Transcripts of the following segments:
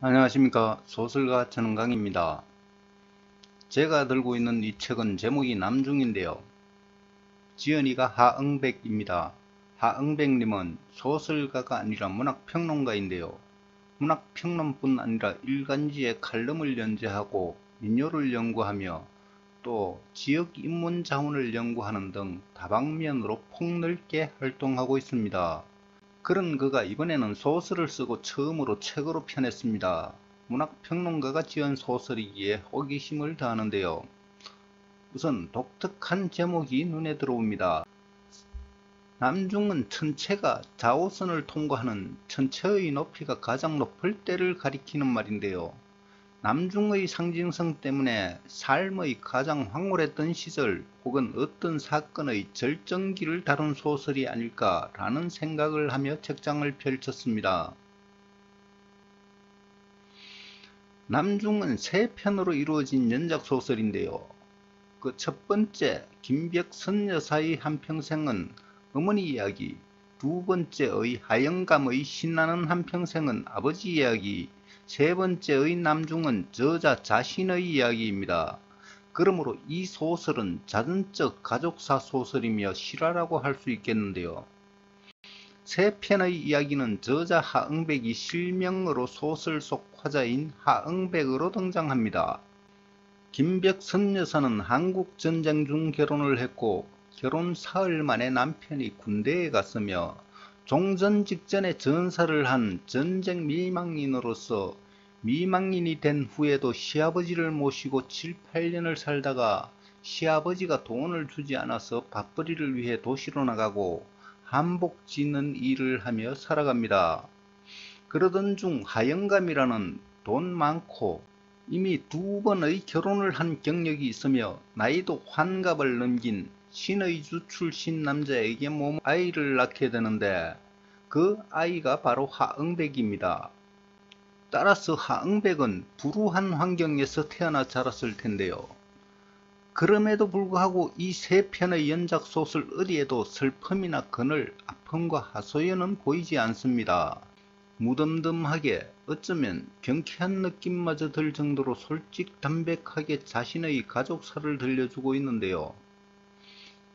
안녕하십니까. 소설가 전은강입니다. 제가 들고 있는 이 책은 제목이 남중인데요. 지은이가 하응백입니다. 하응백님은 소설가가 아니라 문학평론가인데요. 문학평론뿐 아니라 일간지에 칼럼을 연재하고 민요를 연구하며 또 지역 인문 자원을 연구하는 등 다방면으로 폭넓게 활동하고 있습니다. 그런 그가 이번에는 소설을 쓰고 처음으로 책으로 펴냈습니다. 문학평론가가 지은 소설이기에 호기심을 더하는데요. 우선 독특한 제목이 눈에 들어옵니다. 남중은 천체가 자오선을 통과하는 천체의 높이가 가장 높을 때를 가리키는 말인데요. 남중의 상징성 때문에 삶의 가장 황홀했던 시절 혹은 어떤 사건의 절정기를 다룬 소설이 아닐까라는 생각을 하며 책장을 펼쳤습니다. 남중은 세 편으로 이루어진 연작소설인데요. 그 첫 번째 김백선 여사의 한평생은 어머니 이야기, 두 번째의 하영감의 신나는 한평생은 아버지 이야기, 세 번째의 남중은 저자 자신의 이야기입니다. 그러므로 이 소설은 자전적 가족사 소설이며 실화라고 할 수 있겠는데요. 세 편의 이야기는 저자 하응백이 실명으로 소설 속 화자인 하응백으로 등장합니다. 김백선 여사는 한국전쟁 중 결혼을 했고 결혼 사흘 만에 남편이 군대에 갔으며 종전 직전에 전사를 한 전쟁 미망인으로서 미망인이 된 후에도 시아버지를 모시고 7, 8년을 살다가 시아버지가 돈을 주지 않아서 밥벌이를 위해 도시로 나가고 한복 짓는 일을 하며 살아갑니다. 그러던 중 하영감이라는 돈 많고 이미 두 번의 결혼을 한 경력이 있으며 나이도 환갑을 넘긴 신의주 출신 남자에게 아이를 낳게 되는데 그 아이가 바로 하응백입니다. 따라서 하응백은 불우한 환경에서 태어나 자랐을 텐데요. 그럼에도 불구하고 이 세 편의 연작 소설 어디에도 슬픔이나 그늘, 아픔과 하소연은 보이지 않습니다. 무덤덤하게 어쩌면 경쾌한 느낌마저 들 정도로 솔직담백하게 자신의 가족사를 들려주고 있는데요.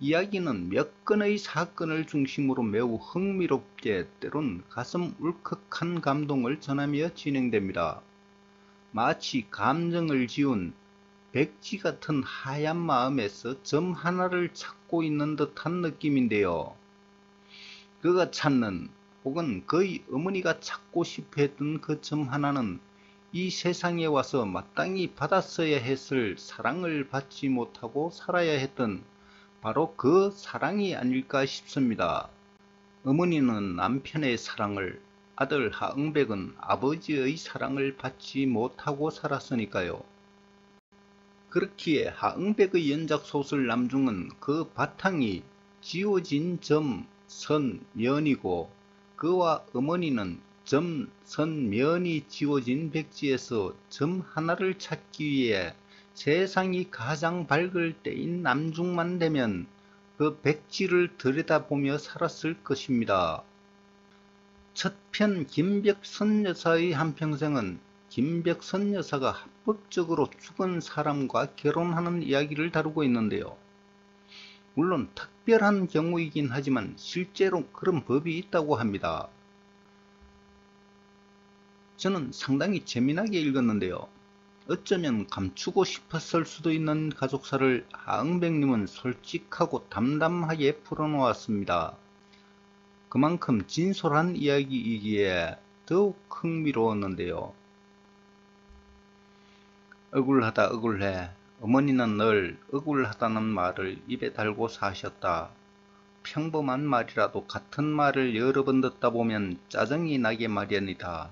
이야기는 몇 건의 사건을 중심으로 매우 흥미롭게 때론 가슴 울컥한 감동을 전하며 진행됩니다. 마치 감정을 지운 백지 같은 하얀 마음에서 점 하나를 찾고 있는 듯한 느낌인데요. 그가 찾는 혹은 그의 어머니가 찾고 싶어 했던 그 점 하나는 이 세상에 와서 마땅히 받았어야 했을 사랑을 받지 못하고 살아야 했던 바로 그 사랑이 아닐까 싶습니다. 어머니는 남편의 사랑을, 아들 하응백은 아버지의 사랑을 받지 못하고 살았으니까요. 그렇기에 하응백의 연작소설 남중은 그 바탕이 지워진 점, 선, 면이고 그와 어머니는 점, 선, 면이 지워진 백지에서 점 하나를 찾기 위해 세상이 가장 밝을 때인 남중만 되면 그 백지를 들여다보며 살았을 것입니다. 첫 편 김백선 여사의 한평생은 김백선 여사가 합법적으로 죽은 사람과 결혼하는 이야기를 다루고 있는데요. 물론 특별한 경우이긴 하지만 실제로 그런 법이 있다고 합니다. 저는 상당히 재미나게 읽었는데요. 어쩌면 감추고 싶었을 수도 있는 가족사를 하응백님은 솔직하고 담담하게 풀어놓았습니다. 그만큼 진솔한 이야기이기에 더욱 흥미로웠는데요. 억울하다 억울해. 어머니는 늘 억울하다는 말을 입에 달고 사셨다. 평범한 말이라도 같은 말을 여러 번 듣다 보면 짜증이 나게 마련이다.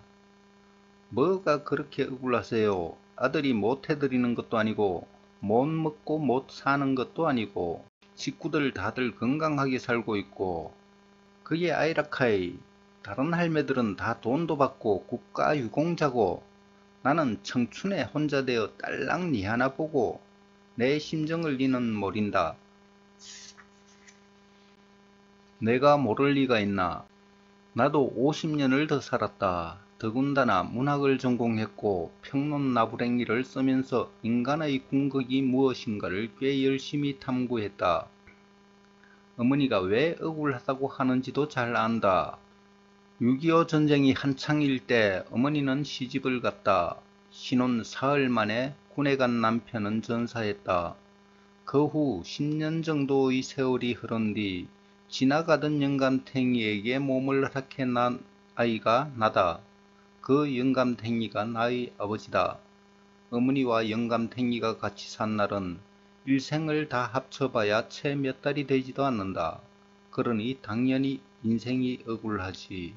뭐가 그렇게 억울하세요? 아들이 못 해드리는 것도 아니고 못 먹고 못 사는 것도 아니고 식구들 다들 건강하게 살고 있고 그게 아이라카이. 다른 할매들은 다 돈도 받고 국가 유공자고 나는 청춘에 혼자 되어 딸랑 니 하나 보고 내 심정을 니는 모른다. 내가 모를 리가 있나. 나도 50년을 더 살았다. 더군다나 문학을 전공했고 평론나부랭이를 쓰면서 인간의 궁극이 무엇인가를 꽤 열심히 탐구했다. 어머니가 왜 억울하다고 하는지도 잘 안다. 6.25 전쟁이 한창일 때 어머니는 시집을 갔다. 신혼 사흘 만에 군에 간 남편은 전사했다. 그 후 10년 정도의 세월이 흐른 뒤 지나가던 영감탱이에게 몸을 허락해 난 아이가 나다. 그 영감탱이가 나의 아버지다. 어머니와 영감탱이가 같이 산 날은 일생을 다 합쳐봐야 채 몇 달이 되지도 않는다. 그러니 당연히 인생이 억울하지.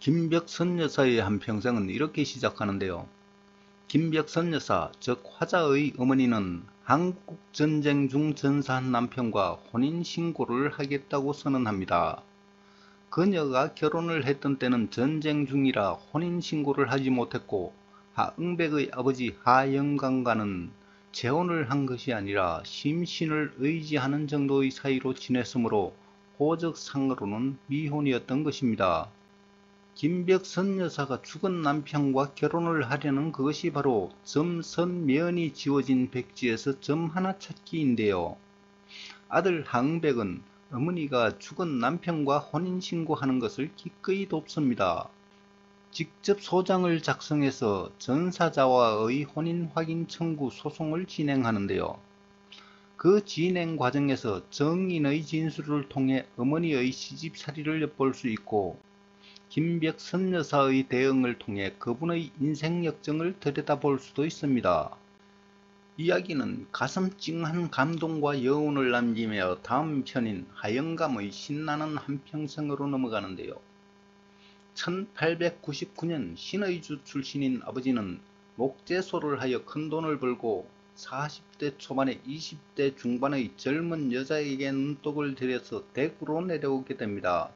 김벽선 여사의 한평생은 이렇게 시작하는데요. 김벽선 여사, 즉 화자의 어머니는 한국전쟁 중 전사한 남편과 혼인신고를 하겠다고 선언합니다. 그녀가 결혼을 했던 때는 전쟁 중이라 혼인신고를 하지 못했고 하응백의 아버지 하영강과는 재혼을 한 것이 아니라 심신을 의지하는 정도의 사이로 지냈으므로 호적상으로는 미혼이었던 것입니다. 김벽선 여사가 죽은 남편과 결혼을 하려는 그것이 바로 점선면이 지워진 백지에서 점 하나 찾기인데요. 아들 하응백은 어머니가 죽은 남편과 혼인신고하는 것을 기꺼이 돕습니다. 직접 소장을 작성해서 전사자와의 혼인 확인 청구 소송을 진행하는데요. 그 진행 과정에서 정인의 진술을 통해 어머니의 시집살이를 엿볼 수 있고 김벽선 여사의 대응을 통해 그분의 인생 역정을 들여다볼 수도 있습니다. 이야기는 가슴 찡한 감동과 여운을 남기며 다음 편인 하영감의 신나는 한평생으로 넘어가는데요. 1899년 신의주 출신인 아버지는 목재소를 하여 큰돈을 벌고 40대 초반에 20대 중반의 젊은 여자에게 눈독을 들여서 대구로 내려오게 됩니다.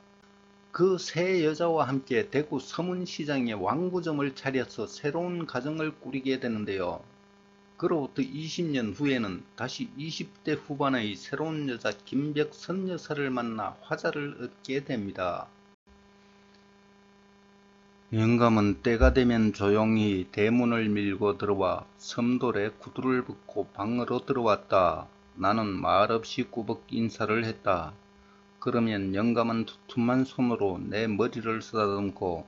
그 세 여자와 함께 대구 서문시장에 왕구점을 차려서 새로운 가정을 꾸리게 되는데요. 그로부터 20년 후에는 다시 20대 후반의 새로운 여자 김벽선 여사를 만나 화자를 얻게 됩니다. 영감은 때가 되면 조용히 대문을 밀고 들어와 섬돌에 구두를 벗고 방으로 들어왔다. 나는 말없이 꾸벅 인사를 했다. 그러면 영감은 두툼한 손으로 내 머리를 쓰다듬고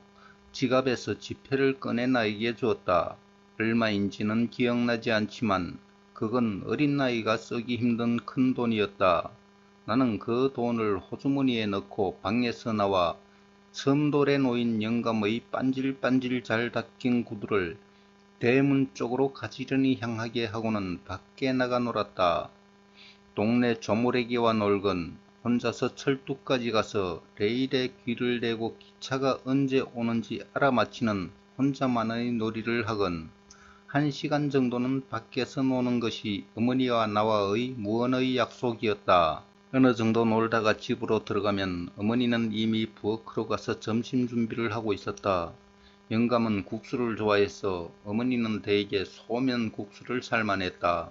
지갑에서 지폐를 꺼내 나에게 주었다. 얼마인지는 기억나지 않지만 그건 어린 나이가 쓰기 힘든 큰 돈이었다. 나는 그 돈을 호주머니에 넣고 방에서 나와 섬돌에 놓인 영감의 반질반질 잘 닦인 구두를 대문 쪽으로 가지런히 향하게 하고는 밖에 나가 놀았다. 동네 조무래기와 놀건 혼자서 철도까지 가서 레일에 귀를 대고 기차가 언제 오는지 알아맞히는 혼자만의 놀이를 하건 1시간 정도는 밖에서 노는 것이 어머니와 나와의 무언의 약속이었다. 어느 정도 놀다가 집으로 들어가면 어머니는 이미 부엌으로 가서 점심 준비를 하고 있었다. 영감은 국수를 좋아해서 어머니는 대개 소면 국수를 삶아냈다.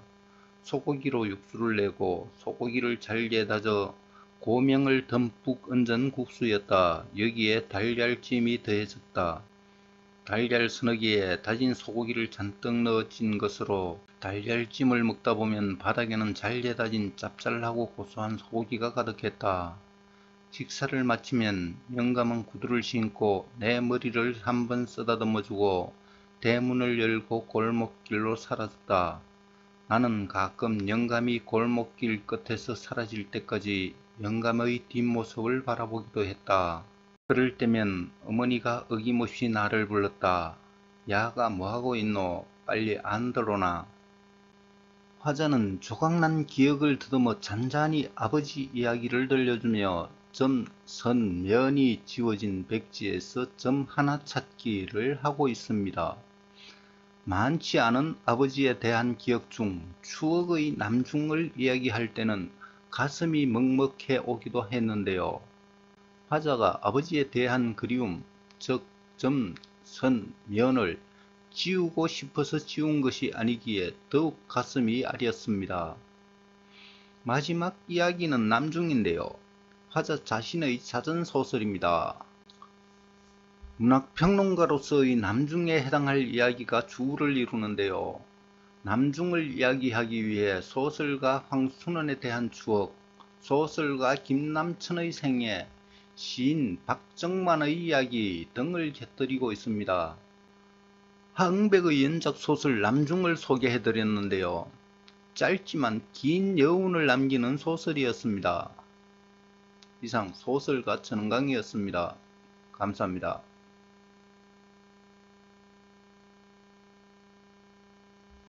소고기로 육수를 내고 소고기를 잘게 다져 고명을 듬뿍 얹은 국수였다. 여기에 달걀찜이 더해졌다. 달걀 서너기에 다진 소고기를 잔뜩 넣어 찐 것으로 달걀찜을 먹다 보면 바닥에는 잘게 다진 짭짤하고 고소한 소고기가 가득했다. 식사를 마치면 영감은 구두를 신고 내 머리를 한번 쓰다듬어주고 대문을 열고 골목길로 사라졌다. 나는 가끔 영감이 골목길 끝에서 사라질 때까지 영감의 뒷모습을 바라보기도 했다. 그럴 때면 어머니가 어김없이 나를 불렀다. 야가 뭐하고 있노? 빨리 안 들어오나? 화자는 조각난 기억을 더듬어 잔잔히 아버지 이야기를 들려주며 점, 선, 면이 지워진 백지에서 점 하나 찾기를 하고 있습니다. 많지 않은 아버지에 대한 기억 중 추억의 남중을 이야기할 때는 가슴이 먹먹해 오기도 했는데요. 화자가 아버지에 대한 그리움, 즉 점, 선, 면을 지우고 싶어서 지운 것이 아니기에 더욱 가슴이 아렸습니다. 마지막 이야기는 남중인데요. 화자 자신의 자전소설입니다. 문학평론가로서의 남중에 해당할 이야기가 주를 이루는데요. 남중을 이야기하기 위해 소설가 황순원에 대한 추억, 소설가 김남천의 생애, 시인 박정만의 이야기 등을 곁들이고 있습니다. 하응백의 연작소설 남중을 소개해드렸는데요. 짧지만 긴 여운을 남기는 소설이었습니다. 이상 소설가 전은강이었습니다. 감사합니다.